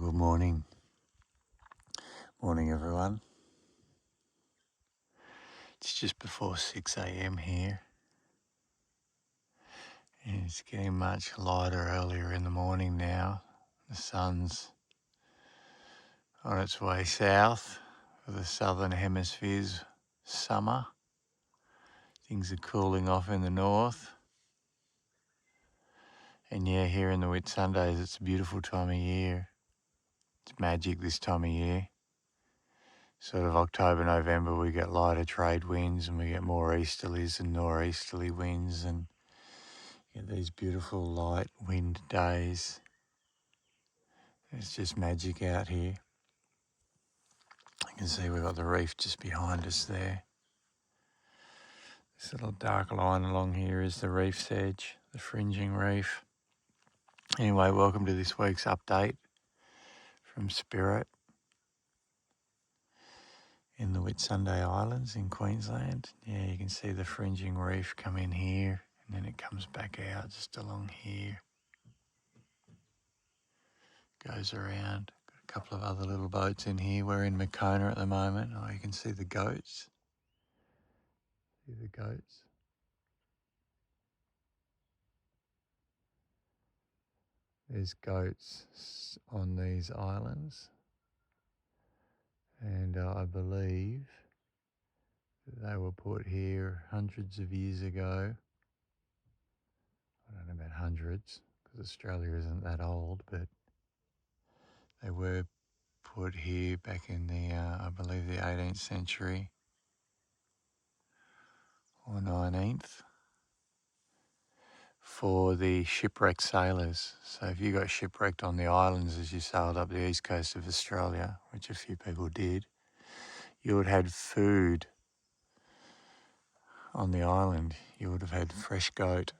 Good morning. Morning, everyone. It's just before 6 a.m. here, and it's getting much lighter earlier in the morning now. The sun's on its way south for the southern hemisphere's summer. Things are cooling off in the north. And yeah, here in the Whitsundays, it's a beautiful time of year. It's magic this time of year. Sort of October, November, we get lighter trade winds and we get more easterlies and nor'easterly winds and get these beautiful light wind days. It's just magic out here. You can see we've got the reef just behind us there. This little dark line along here is the reef's edge, the fringing reef. Anyway, welcome to this week's update from Spirit in the Whitsunday Islands in Queensland. Yeah, you can see the fringing reef come in here and then it comes back out just along here. Goes around. Got a couple of other little boats in here. We're in Makona at the moment. Oh, you can see the goats. See the goats. There's goats on these islands. And I believe that they were put here hundreds of years ago. I don't know about hundreds, because Australia isn't that old, but they were put here back in the, I believe, the 18th century or 19th for the shipwrecked sailors. So if you got shipwrecked on the islands as you sailed up the east coast of Australia, which a few people did, you would have had food on the island. You would have had fresh goat.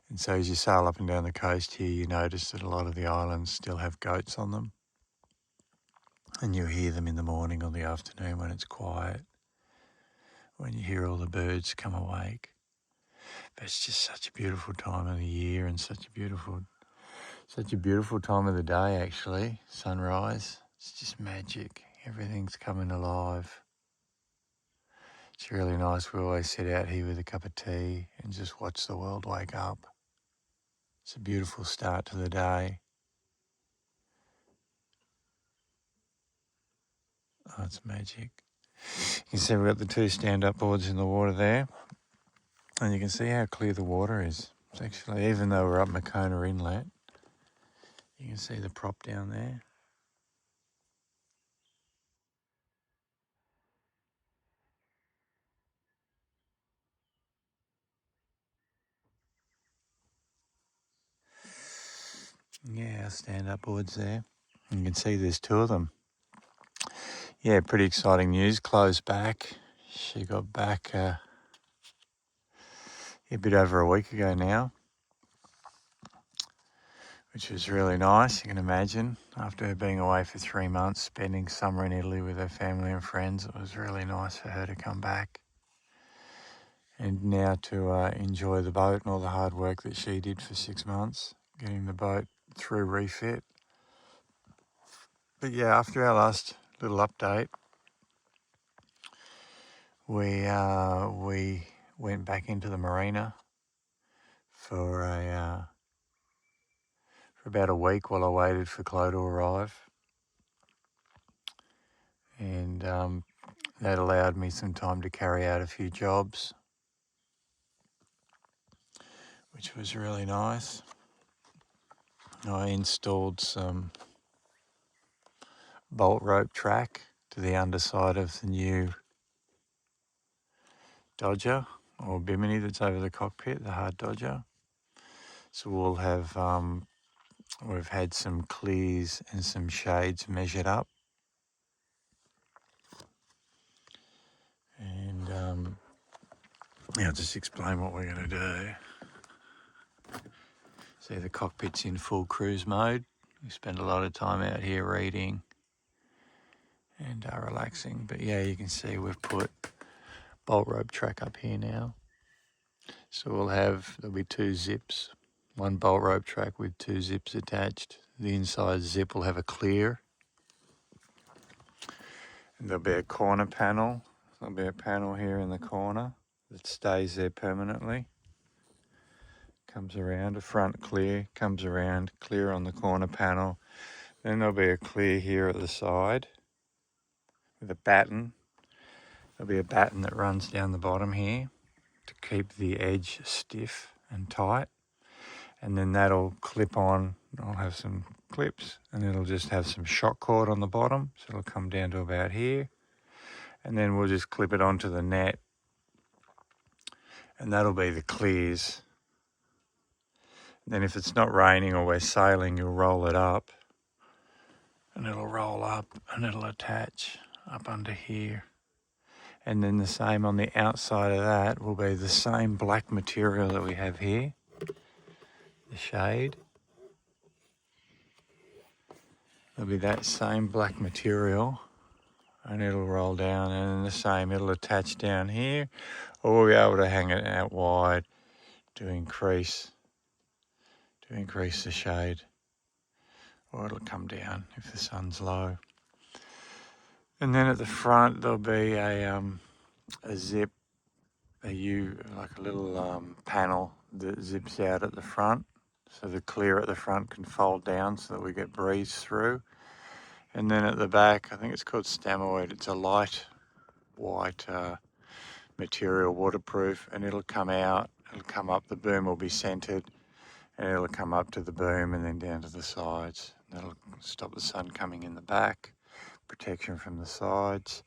And so as you sail up and down the coast here, you notice that a lot of the islands still have goats on them. And you hear them in the morning or the afternoon when it's quiet, when you hear all the birds come awake. But it's just such a beautiful time of the year and such a beautiful time of the day, actually. Sunrise, it's just magic. Everything's coming alive. It's really nice. We always sit out here with a cup of tea and just watch the world wake up. It's a beautiful start to the day. Oh, it's magic. You can see we've got the two stand-up boards in the water there. And you can see how clear the water is. It's actually, even though we're up Makona Inlet, you can see the prop down there. Yeah, our stand-up boards there. You can see there's two of them. Yeah, pretty exciting news. Chloe's back. She got back a bit over a week ago now, which was really nice. You can imagine, after her being away for 3 months, spending summer in Italy with her family and friends, it was really nice for her to come back. And now to enjoy the boat and all the hard work that she did for 6 months, getting the boat through refit. But yeah, after our last little update, we went back into the marina for about a week while I waited for Chloe to arrive, and that allowed me some time to carry out a few jobs, which was really nice. I installed some bolt rope track to the underside of the new Dodger or Bimini that's over the cockpit, the hard Dodger. So we'll have, we've had some clears and some shades measured up. And yeah, I'll just explain what we're going to do. See, the cockpit's in full cruise mode. We spend a lot of time out here reading and relaxing. But yeah, you can see we've put bolt rope track up here now. So there'll be 2 zips One bolt rope track with 2 zips attached. The inside zip will have a clear. And there'll be a corner panel. There'll be a panel here in the corner that stays there permanently. Comes around, a front clear, comes around, clear on the corner panel. Then there'll be a clear here at the side with a batten. There'll be a batten that runs down the bottom here to keep the edge stiff and tight. And then that'll clip on. I'll have some clips and it'll just have some shock cord on the bottom. So it'll come down to about here. And then we'll just clip it onto the net. And that'll be the clears. And then if it's not raining or we're sailing, you'll roll it up. And it'll roll up and it'll attach up under here. And then the same on the outside of that will be the same black material that we have here. The shade. It'll be that same black material and it'll roll down, and then the same, it'll attach down here, or we'll be able to hang it out wide to increase the shade, or it'll come down if the sun's low. And then at the front there'll be a zip, like a little panel that zips out at the front, so the clear at the front can fold down so that we get breeze through. And then at the back, I think it's called stammerweed. It's a light white material, waterproof, and it'll come out, it'll come up, the boom will be centered, and it'll come up to the boom and then down to the sides. That'll stop the sun coming in the back, protection from the sides,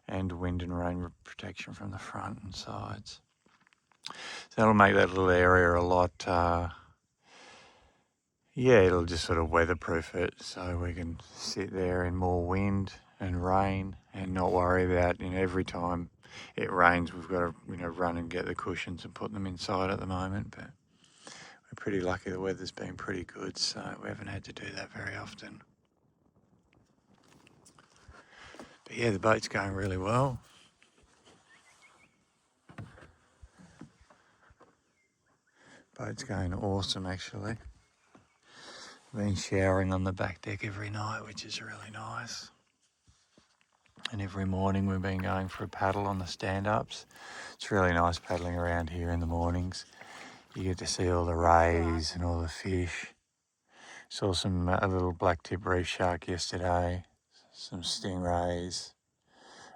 and wind and rain protection from the front and sides. So that'll make that little area a lot, it'll just sort of weatherproof it so we can sit there in more wind and rain and not worry about, every time it rains we've got to, run and get the cushions and put them inside at the moment. But we're pretty lucky, the weather's been pretty good, so we haven't had to do that very often. But yeah, the boat's going really well. Boat's going awesome, actually. Been showering on the back deck every night, which is really nice. And every morning we've been going for a paddle on the stand-ups. It's really nice paddling around here in the mornings. You get to see all the rays and all the fish. Saw a little black-tip reef shark yesterday, some stingrays,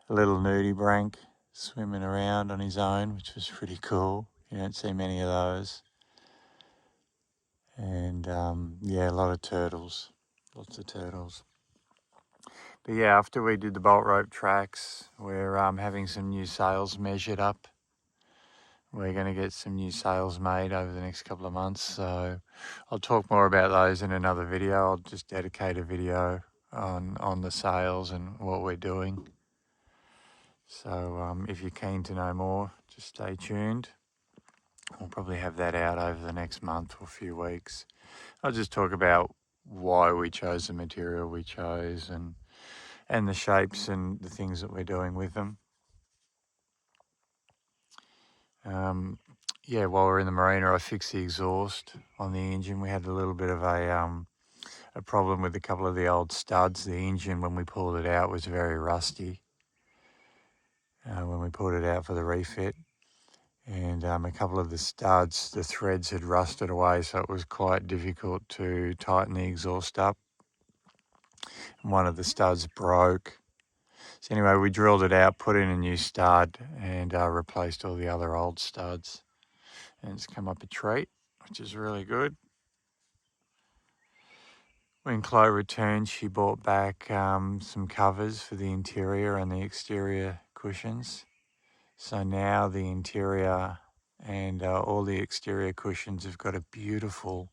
a little nudie brank swimming around on his own, which was pretty cool. You don't see many of those. And a lot of turtles, lots of turtles. But yeah, after we did the bolt rope tracks, we're having some new sails measured up. We're going to get some new sails made over the next couple of months. So I'll talk more about those in another video. I'll just dedicate a video on the sails and what we're doing. So if you're keen to know more, just stay tuned. We'll probably have that out over the next month or a few weeks. I'll just talk about why we chose the material we chose and the shapes and the things that we're doing with them. While we're in the marina, I fixed the exhaust on the engine. We had a little bit of a problem with a couple of the old studs. The engine, when we pulled it out, was very rusty when we pulled it out for the refit. And a couple of the studs, the threads had rusted away, so it was quite difficult to tighten the exhaust up. One of the studs broke. So anyway, we drilled it out, put in a new stud, and replaced all the other old studs. And it's come up a treat, which is really good. When Chloe returned, she brought back some covers for the interior and the exterior cushions. So now the interior and all the exterior cushions have got a beautiful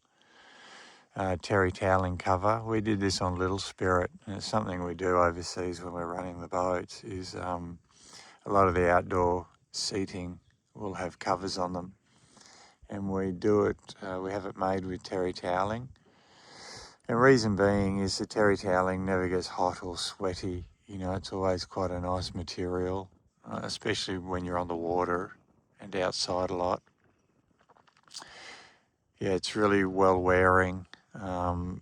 terry toweling cover. We did this on Little Spirit, and it's something we do overseas when we're running the boats, is a lot of the outdoor seating will have covers on them. And we do it, we have it made with terry toweling. And reason being is the terry toweling never gets hot or sweaty. It's always quite a nice material, especially when you're on the water and outside a lot. Yeah, it's really well wearing.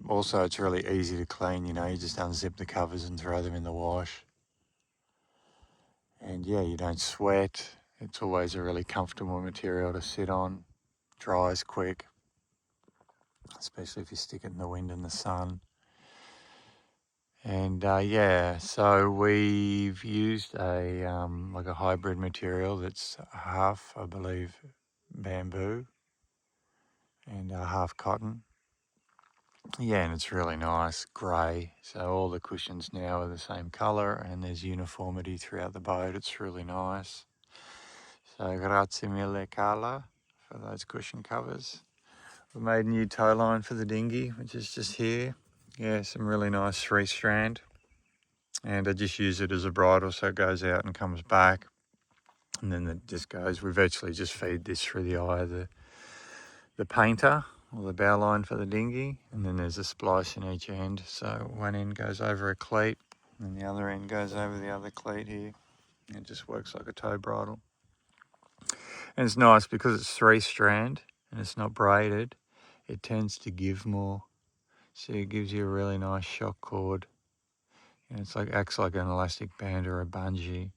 Also, it's really easy to clean. You just unzip the covers and throw them in the wash. And yeah, you don't sweat. It's always a really comfortable material to sit on. Dries quick, especially if you stick it in the wind and the sun. And yeah, so we've used a like a hybrid material that's half, I believe, bamboo and half cotton. Yeah, and it's really nice, grey. So all the cushions now are the same colour and there's uniformity throughout the boat. It's really nice. So grazie mille, Carla, for those cushion covers. We made a new tow line for the dinghy, which is just here. Yeah, some really nice 3-strand. And I just use it as a bridle so it goes out and comes back. And then it just goes. We virtually just feed this through the eye of the painter, or the bow line for the dinghy, and then there's a splice in each end. So one end goes over a cleat and the other end goes over the other cleat here. It just works like a tow bridle. And it's nice because it's 3-strand and it's not braided. It tends to give more. So it gives you a really nice shock cord. And it's like acts like an elastic band or a bungee.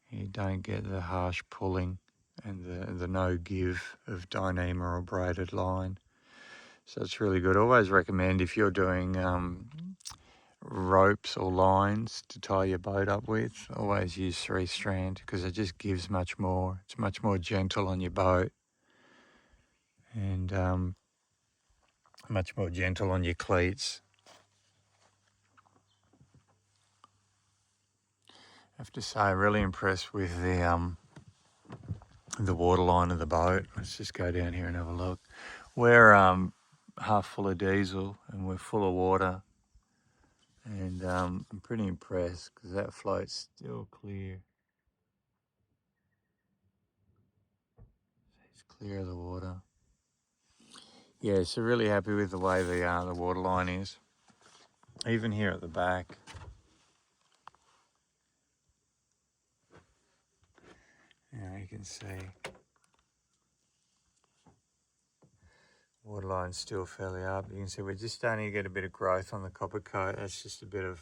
You don't get the harsh pulling and the no give of Dyneema or braided line. So it's really good. I always recommend if you're doing ropes or lines to tie your boat up with, always use 3-strand because it just gives much more. It's much more gentle on your boat and much more gentle on your cleats. I have to say, I'm really impressed with the waterline of the boat. Let's just go down here and have a look. We're half full of diesel and we're full of water. And I'm pretty impressed because that float's still clear. It's clear of the water. Yeah, so really happy with the way the water line is. Even here at the back. You can see water line's still fairly up. You can see we're just starting to get a bit of growth on the copper coat. That's just a bit of...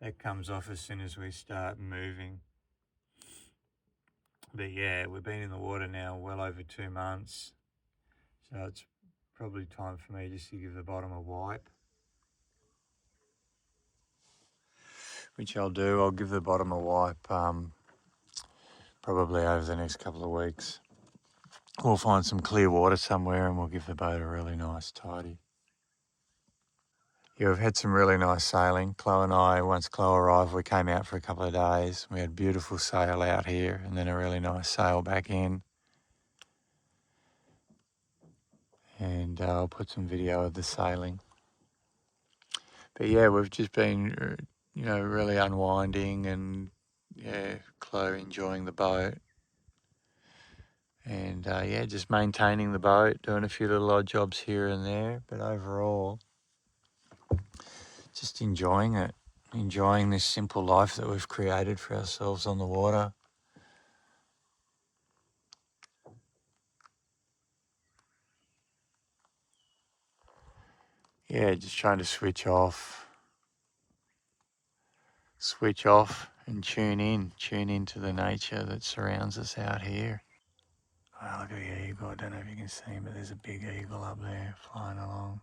That comes off as soon as we start moving. But yeah, we've been in the water now well over 2 months. So it's probably time for me just to give the bottom a wipe. Which I'll do. I'll give the bottom a wipe probably over the next couple of weeks. We'll find some clear water somewhere and we'll give the boat a really nice tidy. Yeah, we've had some really nice sailing. Chloe and I, once Chloe arrived, we came out for a couple of days. We had beautiful sail out here and then a really nice sail back in. And I'll put some video of the sailing. But yeah, we've just been, really unwinding and yeah, Chloe enjoying the boat. And yeah, just maintaining the boat, doing a few little odd jobs here and there. But overall, just enjoying it. Enjoying this simple life that we've created for ourselves on the water. Yeah, just trying to switch off and tune into the nature that surrounds us out here. Oh, look at the eagle. I don't know if you can see him, but there's a big eagle up there flying along.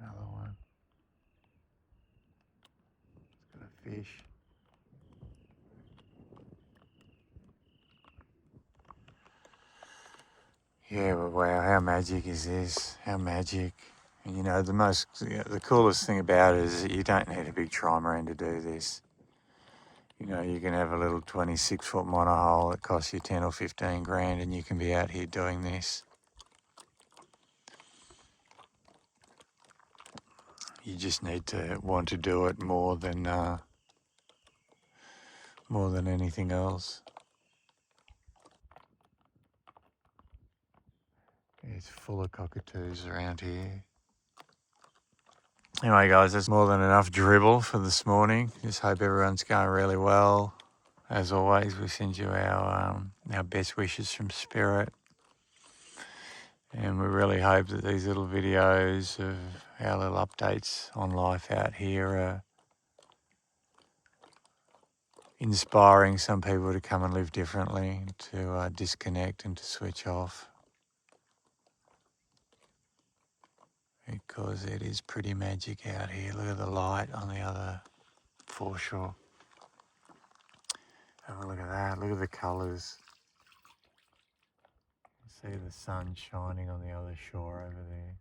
There's another one. It's got a fish. Yeah, but wow, how magic is this? How magic. And the coolest thing about it is that you don't need a big trimaran to do this. You can have a little 26-foot monohull that costs you 10 or 15 grand and you can be out here doing this. You just need to want to do it more than anything else. Yeah, It's full of cockatoos around here. Anyway, guys, that's more than enough dribble for this morning. Just hope everyone's going really well. As always, we send you our best wishes from Spirit. And we really hope that these little videos of our little updates on life out here are inspiring some people to come and live differently, to disconnect and to switch off. Because it is pretty magic out here. Look at the light on the other foreshore. Have a look at that. Look at the colours. See the sun shining on the other shore over there.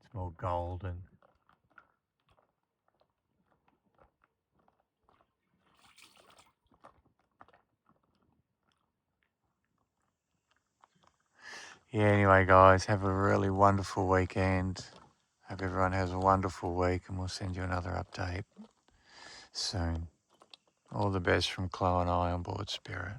It's more golden. Yeah, anyway, guys, have a really wonderful weekend. Hope everyone has a wonderful week, and we'll send you another update soon. All the best from Chloe and I on board Spirit.